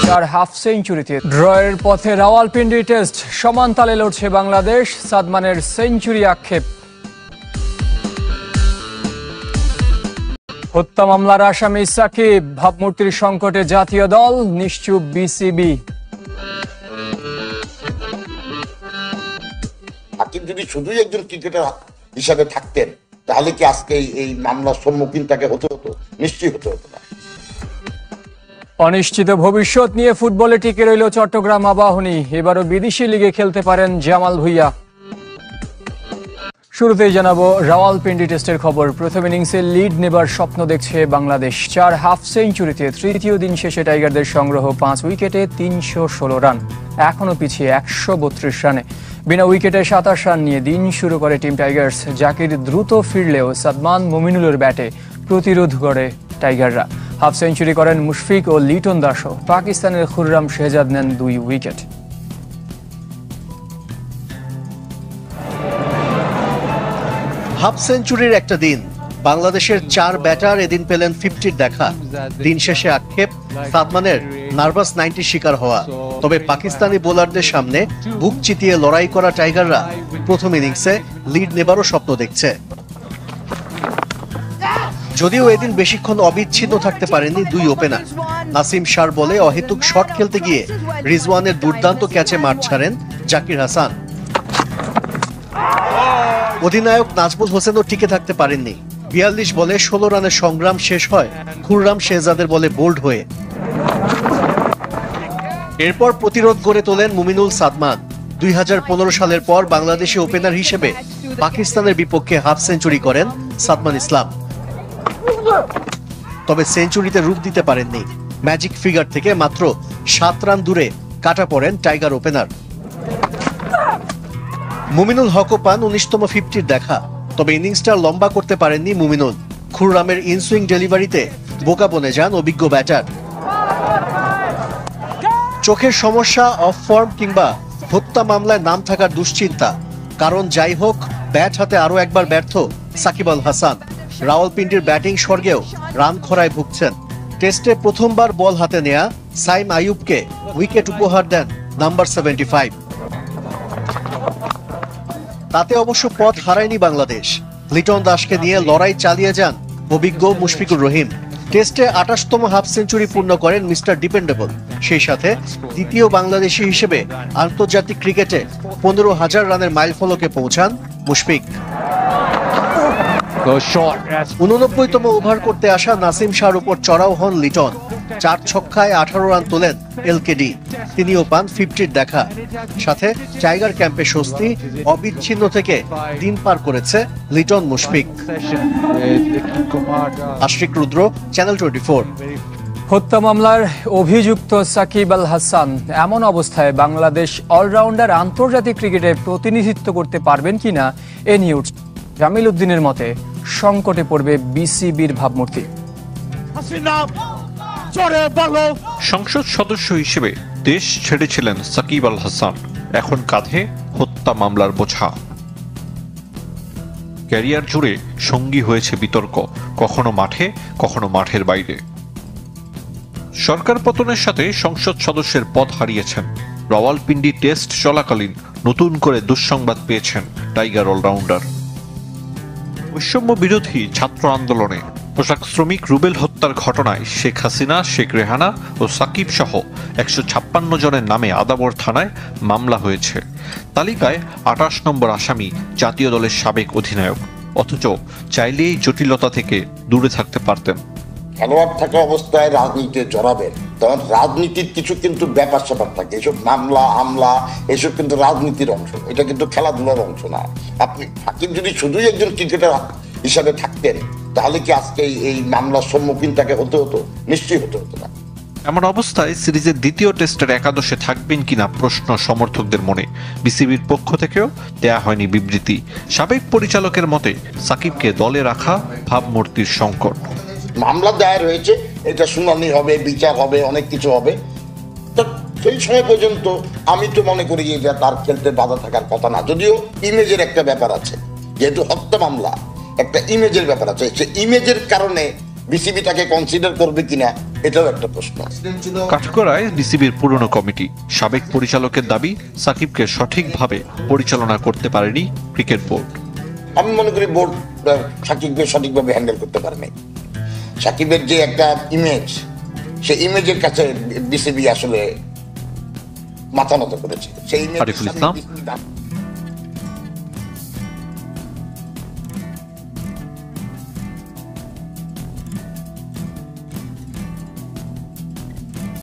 4 half সেঞ্চুরিতে ড্রয়ের পথে Rawalpindi test, সমান তালে লড়ছে বাংলাদেশ। সাদমানের সেঞ্চুরি আক্ষেপ। হত্যা মামলার আসামি সাকিব, ভাবমূর্তির সংকটে জাতীয় দল, নিশ্চুপ বিসিবি। সাকিব যদি শুধুই একজন ক্রিকেটার হিসাবে থাকতেন তাহলে কি আজকে এই মামলার সম্মুখীন তাকে হতে হতো? নিশ্চয়ই হতে হতো না। অনিশ্চিত ভবিষ্যৎ নিয়ে ফুটবলে টিকে রইল চট্টগ্রাম আবাহনী। এবারও বিদেশি লিগে খেলতে পারেন জামাল ভুঁইয়া। শুরুতেই জানাবো রাওয়ালপিন্ডি টেস্টের খবর। প্রথম ইনিংসে লিড নেবার স্বপ্ন দেখছে বাংলাদেশ। 4 হাফ সেঞ্চুরিতে তৃতীয় দিন শেষে টাইগারদের সংগ্রহ 5 উইকেটে 316 রান, এখনও পিছিয়ে 132 রানে। বিনা উইকেটে 27 রান নিয়ে দিন শুরু করে টিম টাইগার্স। জাকির দ্রুত ফিরলেও সাদমান মুমিনুলের ব্যাটে প্রতিরোধ করে টাইগাররা। হাফ সেঞ্চুরি করেন মুশফিক ও লিটন দাসও। পাকিস্তানের খুররাম শেহজাদ নেন 2 উইকেট। হাফ সেঞ্চুরির একটা দিন। বাংলাদেশের 4 ব্যাটার এদিন পেলেন 50-র দেখা। দিন শেষে আক্ষেপ সাদমানের নার্ভাস 90 শিকার হওয়া। তবে পাকিস্তানি বোলারদের সামনে বুক চিতিয়ে লড়াই করা টাইগাররা প্রথম ইনিংসে লিড নেবারও স্বপ্ন দেখছে। যদিও এদিন বেশিক্ষণ অবিচ্ছিন্ন থাকতে পারেননি 2 ওপেনার। নাসিম শাহর বলে অহেতুক শট খেলতে গিয়ে রিজওয়ানের দুর্দান্ত ক্যাচে মাঠ ছাড়েন জাকির হাসান। অধিনায়ক নাজমুল হোসেনও টিকে থাকতে পারেননি। 42 বলে 16 রানের সংগ্রাম শেষ হয় খুররাম শেহজাদের বলে বোল্ড হয়ে। এরপর প্রতিরোধ গড়ে তোলেন মুমিনুল সাদমান। 2015 সালের পর বাংলাদেশি ওপেনার হিসেবে পাকিস্তানের বিপক্ষে হাফ সেঞ্চুরি করেন সাদমান ইসলাম। তবে সেঞ্চুরিতে রূপ দিতে পারেননি। ম্যাজিক ফিগার থেকে মাত্র 7 রান দূরে কাটা পড়েন টাইগার ওপেনার। মুমিনুল হকও পান 19তম 50-র দেখা। তবে ইনিংসটা লম্বা করতে পারেননি মুমিনুল। খুররামের ইনসুইং ডেলিভারিতে বোকা বনে যান অভিজ্ঞ ব্যাটার। চোখের সমস্যা, অফ ফর্ম কিংবা হত্যা মামলায় নাম থাকার দুশ্চিন্তা, কারণ যাই হোক ব্যাট হাতে আরো একবার ব্যর্থ সাকিব আল হাসান। রাওয়ালপিন্ডির ব্যাটিং স্বর্গেও রান খরায় ভুগছেন। টেস্টে প্রথমবার বল হাতে নেয়া সাইম আইয়ুবকে উইকেট উপহার দেন নাম্বার 75। তাতে অবশ্য পথ হারায়নি বাংলাদেশ। লিটন দাসকে নিয়ে লড়াই চালিয়ে যান অভিজ্ঞ মুশফিকুর রহিম। টেস্টে 28তম হাফ সেঞ্চুরি পূর্ণ করেন মিস্টার ডিপেন্ডেবল। সেই সাথে দ্বিতীয় বাংলাদেশি হিসেবে আন্তর্জাতিক ক্রিকেটে 15,000 রানের মাইলফলকে পৌঁছান মুশফিক। 89তম ওভার করতে আসা নাসিম শাহর উপর চড়াও হন লিটন। 4 ছক্কায় 18 রান তোলেন এলকেডি। তিনিও পান 50-র দেখা। সাথে টাইগার ক্যাম্পে স্বস্তি, অবিচ্ছিন্ন থেকে দিন পার করেছে লিটন মুশফিক। আশরিক রুদ্র, চ্যানেল 24। হত্যা মামলার অভিযুক্ত সাকিব আল হাসান এমন অবস্থায় বাংলাদেশ অলরাউন্ডার আন্তর্জাতিক ক্রিকেটে প্রতিনিধিত্ব করতে পারবেন কিনা এ নিয়ে উঠছে জামিল উদ্দিনের মতে সংকটে পড়বে বিসিবির ভাবমূর্তি। সংসদ সদস্য হিসেবে দেশ ছেড়েছিলেন সাকিব আল হাসান। এখন কাঁধে হত্যা মামলার বোঝা। ক্যারিয়ার জুড়ে সঙ্গী হয়েছে বিতর্ক, কখনো মাঠে কখনো মাঠের বাইরে। সরকার পতনের সাথে সংসদ সদস্যের পদ হারিয়েছেন। রাওয়ালপিন্ডি টেস্ট চলাকালীন নতুন করে দুঃসংবাদ পেয়েছেন টাইগার অলরাউন্ডার। বৈষম্য বিরোধী ছাত্র আন্দোলনে পোশাক শ্রমিক রুবেল হত্যার ঘটনায় শেখ হাসিনা, শেখ রেহানা ও সাকিব সহ 156 জনের নামে আদাবর থানায় মামলা হয়েছে। তালিকায় 28 নম্বর আসামি জাতীয় দলের সাবেক অধিনায়ক। অথচ চাইলেই জটিলতা থেকে দূরে থাকতে পারতেন। খেলোয়াড় থাকা অবস্থায় রাজনীতিতে জড়াবেন, তখন রাজনীতির কিছু কিন্তু ব্যাপার স্যাপার থাকে। এসব মামলা হামলা এসব কিন্তু রাজনীতির অংশ, এটা কিন্তু খেলাধুলার অংশ না। আপনি সাকিব যদি শুধুই একজন ক্রিকেটার হিসাবে থাকতেন তাহলে কি আজকে এই মামলার সম্মুখীন তাকে হতে হতো? নিশ্চয়ই হতে হতো না। এমন অবস্থায় সিরিজের দ্বিতীয় টেস্টের একাদশে থাকবেন কিনা প্রশ্ন সমর্থকদের মনে। বিসিবির পক্ষ থেকেও দেয়া হয়নি বিবৃতি। সাবেক পরিচালকের মতে সাকিবকে দলে রাখা ভাবমূর্তির সংকট। মামলা দায়ের হয়েছে, এটা শুনানি হবে, বিচার হবে, অনেক কিছু হবে। তো সেই সময় পর্যন্ত আমি তো মনে করি যে তার খেলতে বাধা থাকার কথা না। যদিও ইমেজের একটা ব্যাপার আছে, যেহেতু হত্যা মামলা একটা ইমেজের ব্যাপার আছে। সে ইমেজের কারণে বিসিবি তাকে কনসিডার করবে কিনা এটাও একটা প্রশ্ন। কাঠগড়ায় বিসিবির পুরনো কমিটি, সাবেক পরিচালকের দাবি সাকিবকে সঠিকভাবে পরিচালনা করতে পারেনি ক্রিকেট বোর্ড। আমি মনে করি বোর্ড সাকিবকে সঠিকভাবে হ্যান্ডেল করতে পারে নাই। সাকিবের যে একটা ইমেজ, সেই ইমেজের কাছে বিসিবি আসলে মাথা নত করেছে। সেই আরিফুল ইসলাম,